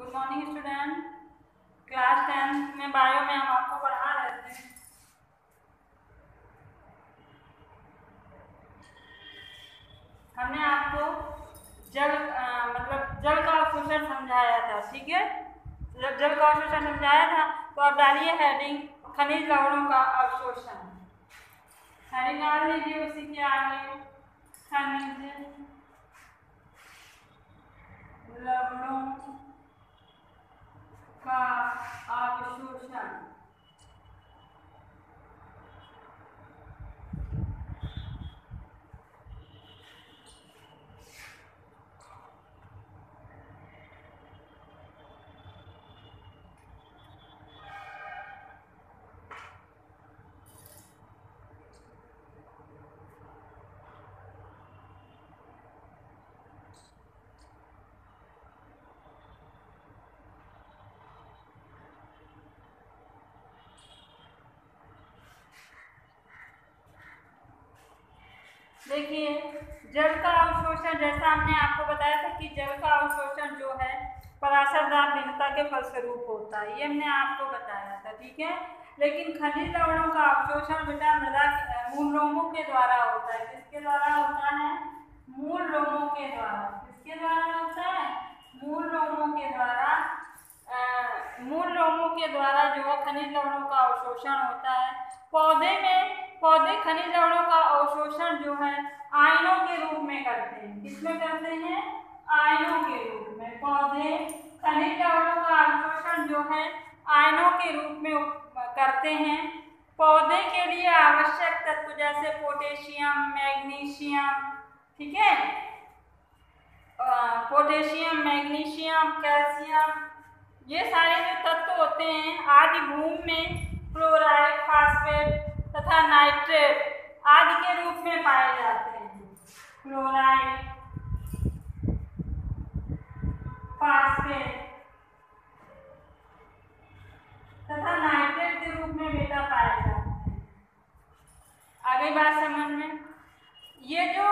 Good morning student. Class 10 में bio में हम आपको पढ़ा रहे थे। हमने आपको जल जल का अवशोषण समझाया था, ठीक है। जब जल का अवशोषण समझाया था तो आप डालिए हेडिंग खनिज लवणों का अवशोषण। हेडिंग डाल लीजिए उसी के आगे खनिज लवणों का अवशोषण। देखिए, जल का अवशोषण, जैसा हमने आपको बताया था कि जल का अवशोषण जो है पराशरदार भिन्नता के फलस्वरूप होता है, ये हमने आपको बताया था, ठीक है। लेकिन खनिज लवणों का अवशोषण बेटा मृदा मूल लोमों के द्वारा होता है। किसके द्वारा होता है? मूल लोमों के द्वारा। किसके द्वारा होता है? मूल लोमों के द्वारा। मूल लोमों के द्वारा जो है खनिज लवणों का अवशोषण होता है। पौधे खनिज लवणों का अवशोषण जो है आयनों के रूप में करते हैं। किसमें करते हैं? आयनों के रूप में। पौधे खनिज लवणों का अवशोषण जो है आयनों के रूप में करते हैं। पौधे के लिए आवश्यक तत्व जैसे पोटेशियम, मैग्नीशियम, ठीक है, पोटेशियम, मैग्नीशियम, कैल्शियम, ये सारे जो तत्व होते हैं आदि भूमि में क्लोराइड, फास्फेट तथा नाइट्रेट आदि के रूप में पाए जाते हैं। क्लोराइड, फास्फेट तथा नाइट्रेट के रूप में बेटा पाए जाते हैं। आगे बात समझ में, ये जो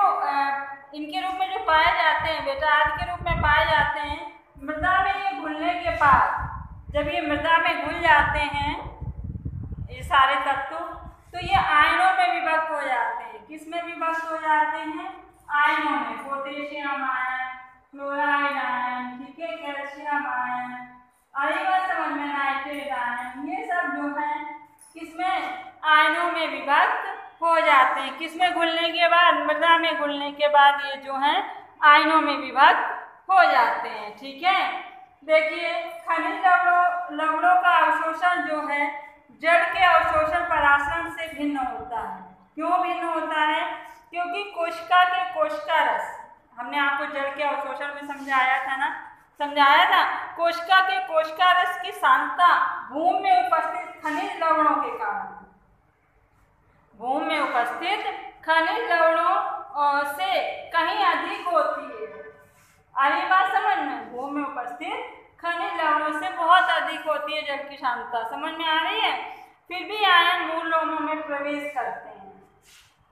इनके रूप में जो पाए जाते हैं बेटा, आदि के रूप में पाए जाते हैं, मृदा में ये घुलने के बाद जब ये मृदा में घुल जाते हैं ये सारे तत्व, तो ये आयनों में विभक्त हो जाते हैं। किस में विभक्त हो जाते हैं? आयनों में। पोटेशियम आयन, क्लोराइड आयन, ठीक है, कैल्शियम आयन, आगे बात समझ में, नाइट्रेट आयन, ये सब जो है किसमें? आयनों में विभक्त हो जाते हैं। किसमें घुलने के बाद? मृदा में घुलने के बाद ये जो है आयनों में विभक्त हो जाते हैं, ठीक है। देखिए, खनिज लवणों का अवशोषण जो है जल के अवशोषण पराशरण से भिन्न होता है। क्यों भिन्न होता है? क्योंकि कोशिका के कोशिका रस, हमने आपको जल के अवशोषण में समझाया था। कोशिका के कोशिका रस की सांद्रता भूमि में उपस्थित खनिज लवणों के कारण, भूमि में उपस्थित खनिज लवणों से कहीं अधिक होती है। आगे बात समझ में, भूमि में उपस्थित खनिज लवणों से बहुत अधिक होती है जल की सांद्रता। समझ में आ रही है? फिर भी आयन मूल लोमों में प्रवेश करते हैं।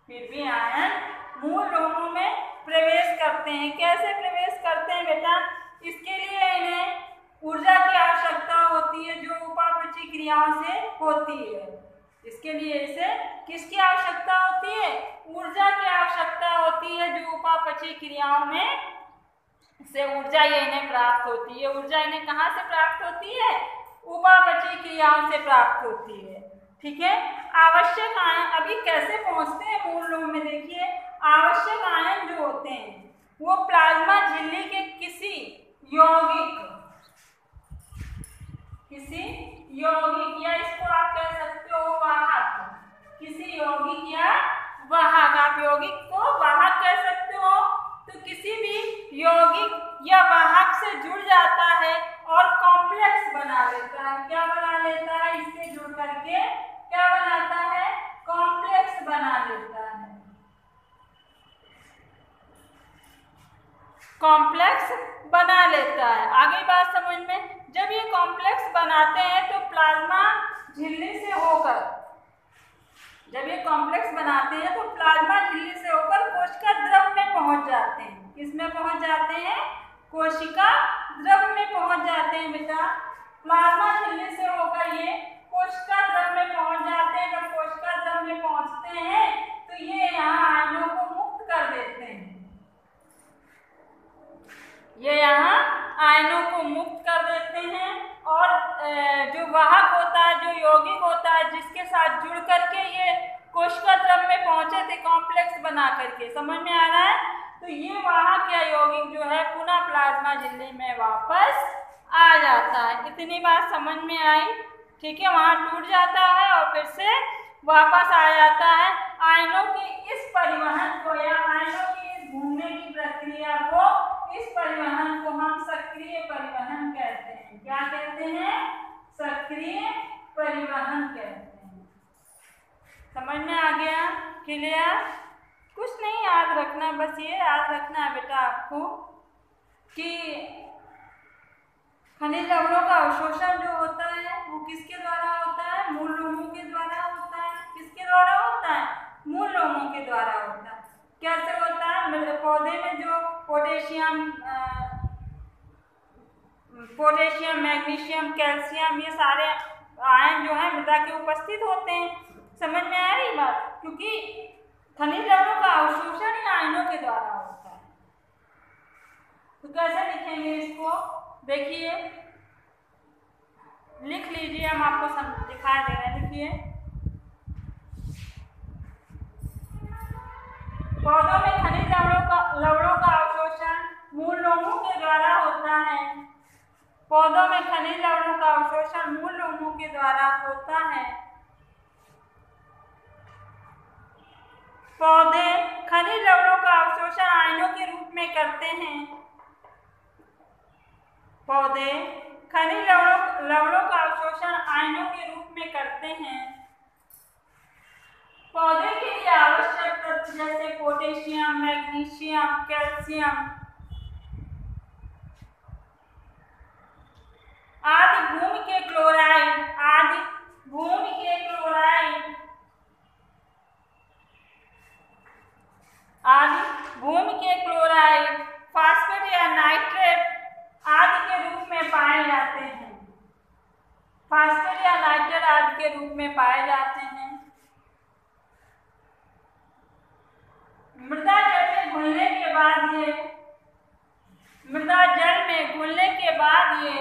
फिर भी आयन मूल लोमों में प्रवेश करते हैं। कैसे प्रवेश करते हैं बेटा? इसके लिए इन्हें ऊर्जा की आवश्यकता होती है जो उपापचयी क्रियाओं से होती है। इसके लिए इसे किसकी आवश्यकता होती है? ऊर्जा की आवश्यकता होती है जो उपापचयी क्रियाओं में से ऊर्जा ये इन्हें प्राप्त होती है। ऊर्जा इन्हें कहाँ से प्राप्त होती है? उपापचयी क्रियाओं से प्राप्त होती है, ठीक है। आवश्यक आयन अभी कैसे पहुंचते हैं मूल लोम में? देखिए, आवश्यक आयन जो होते हैं वो प्लाज्मा झिल्ली के किसी यौगिक या इसको आप कह सकते हो वाहक, किसी यौगिक या वाहक, आप यौगिक को वाहक कह सकते हो, तो किसी भी यौगिक या वाहक से जुड़ जाता है और कॉम्प्लेक्स बना लेता है। क्या बना लेता है? इससे जुड़ करके क्या बनाता है? कॉम्प्लेक्स बना लेता है। कॉम्प्लेक्स बना लेता है। आगे बात समझ में, जब ये कॉम्प्लेक्स बनाते हैं तो प्लाज्मा झिल्ली से होकर, जब ये कॉम्प्लेक्स बनाते हैं तो प्लाज्मा झिल्ली से होकर कोशिका द्रव में पहुंच जाते हैं। किसमें पहुंच जाते हैं? कोशिका द्रव में पहुंच जाते हैं ये यहाँ आयनों को मुक्त कर देते हैं और जो वाहक होता है, जो यौगिक होता है, जिसके साथ जुड़ करके ये कोशिका द्रव में पहुंचे थे कॉम्प्लेक्स बना करके, समझ में आ रहा है? तो ये वाहक या यौगिक जो है पुनः प्लाज्मा झिल्ली में वापस आ जाता है। इतनी बात समझ में आई? ठीक है, वहाँ टूट जाता है और फिर से वापस आ जाता है। आयनों के इस परिवहन को या आयनों की इस घूमने की प्रक्रिया को, इस परिवहन को हम सक्रिय परिवहन कहते हैं। क्या कहते हैं? सक्रिय परिवहन कहते हैं। समझ में आ गया? क्लियर? कुछ नहीं याद रखना, बस ये याद रखना है बेटा आपको कि खनिज लवणों का अवशोषण जो होता है वो किसके द्वारा होता है? मूल लोमों के द्वारा होता है। किसके द्वारा होता है? मूल लोमों के द्वारा होता है। कैसे होता है? पौधे में जो पोटेशियम, मैग्नीशियम, कैल्शियम, ये सारे आयन जो है मृदा के उपस्थित होते हैं। समझ में आ रही बात? क्योंकि खनिज लवणों का अवशोषण इन आयनों के द्वारा होता है। तो कैसे लिखेंगे इसको? देखिए, लिख लीजिए, हम आपको दिखा दे रहे हैं। लिखिए, पौधों में खनिज लवणों का अवशोषण मूल लोमों के द्वारा होता है। पौधों में खनिज लवणों का अवशोषण मूल लोमों के द्वारा होता है। पौधे खनिज लवणों का अवशोषण आयनों के रूप में करते हैं। पौधे खनिज लवणों का अवशोषण आयनों के रूप में करते हैं। पौधे के लिए आवश्यक तत्व जैसे पोटेशियम, मैग्नीशियम, कैल्शियम आदि भूमि के क्लोराइड फास्फेट या नाइट्रेट आदि के रूप में पाए जाते हैं। फास्फेट या नाइट्रेट आदि के रूप में पाए जाते हैं। मृदा जल में घुलने के बाद ये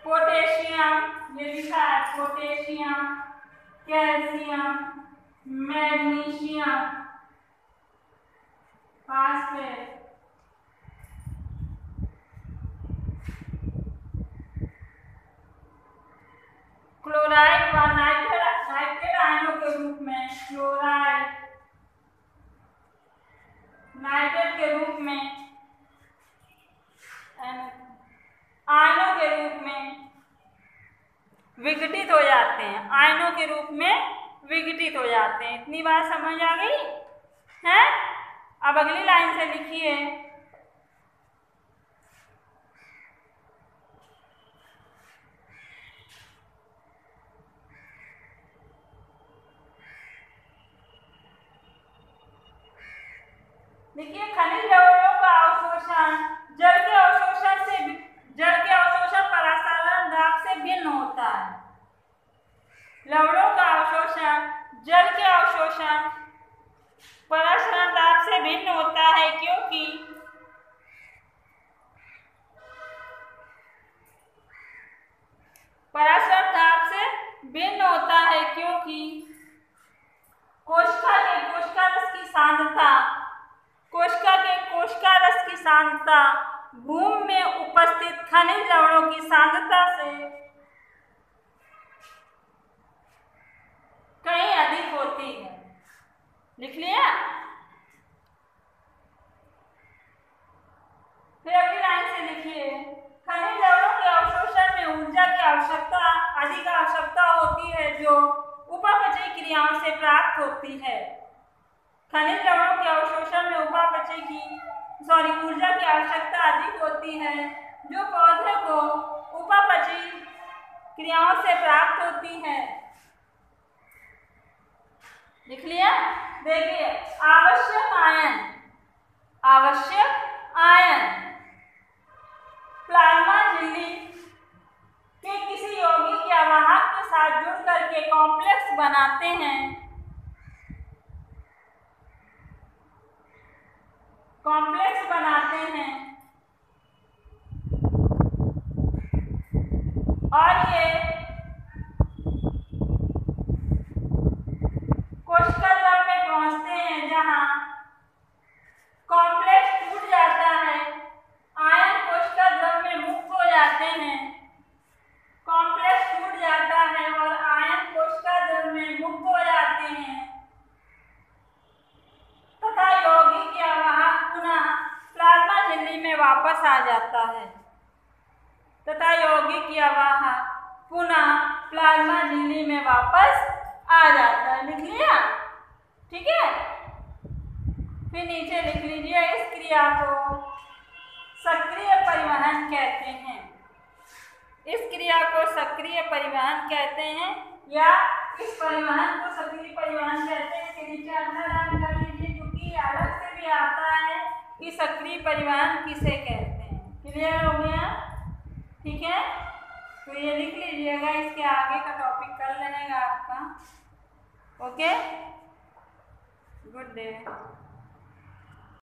पोटेशियम, ये लिखा है potassium, calcium, magnesium, phosphate, chloride व नाइट्रेट आयनों के रूप में, क्लोराइड नाइट्रेट के रूप में, आयनों के रूप में विघटित हो जाते हैं। आयनों के रूप में विघटित हो जाते हैं। इतनी बात समझ आ गई है? अब अगली लाइन से लिखिए, देखिए, खनिज लवणों का अवशोषण जल के अवशोषण परासरण दाब से भिन्न होता है। लवणों का अवशोषण जल के अवशोषण परासरण दाब से भिन्न होता है क्योंकि परासरण दाब से भिन्न होता है क्योंकि कोशिका रस की सांद्रता भूमि में उपस्थित खनिज लवणों की सांद्रता से कहीं अधिक होती है। लिख लिया? फिर अगली लाइन से लिखिए, खनिज लवणों के अवशोषण में ऊर्जा की अधिक आवश्यकता होती है जो उपापचयी क्रियाओं से प्राप्त होती है। खनिज लवणों के अवशोषण में ऊर्जा की आवश्यकता अधिक होती है जो पौधे को उपापचयी क्रियाओं से प्राप्त होती है। लिख लिया? देखिए, आवश्यक आयन प्लाज्मा झिल्ली के किसी यौगिक या वाहक के साथ जुड़ करके कॉम्प्लेक्स बनाते हैं। कॉम्प्लेक्स बनाते हैं और ये कोशिका द्रव में पहुंचते हैं जहां कॉम्प्लेक्स टूट जाता है, आयन कोशिका द्रव में मुक्त हो जाते हैं। कॉम्प्लेक्स टूट जाता है और आयन कोशिका द्रव में मुक्त हो जाते हैं तथा यौगिक या वाहक पुनः प्लाज्मा झिल्ली में वापस आ जाता है तथा यौगिक या वाहक पुनः प्लाज्मा झिल्ली में वापस आ जाता है। लिख लिया? ठीक है। फिर नीचे लिख लीजिए, इस क्रिया को सक्रिय परिवहन कहते हैं। इस क्रिया को सक्रिय परिवहन कहते हैं या इस परिवहन को सक्रिय परिवहन कहते हैं। इसके नीचे अंडरलाइन कर लीजिए क्योंकि अलग से भी आता है कि सक्रिय परिवहन किसे कहते हैं। क्लियर हो गया? ठीक है, तो ये लिख लीजिएगा, इसके आगे का टॉपिक कल रहेगा आपका। Okay, good day.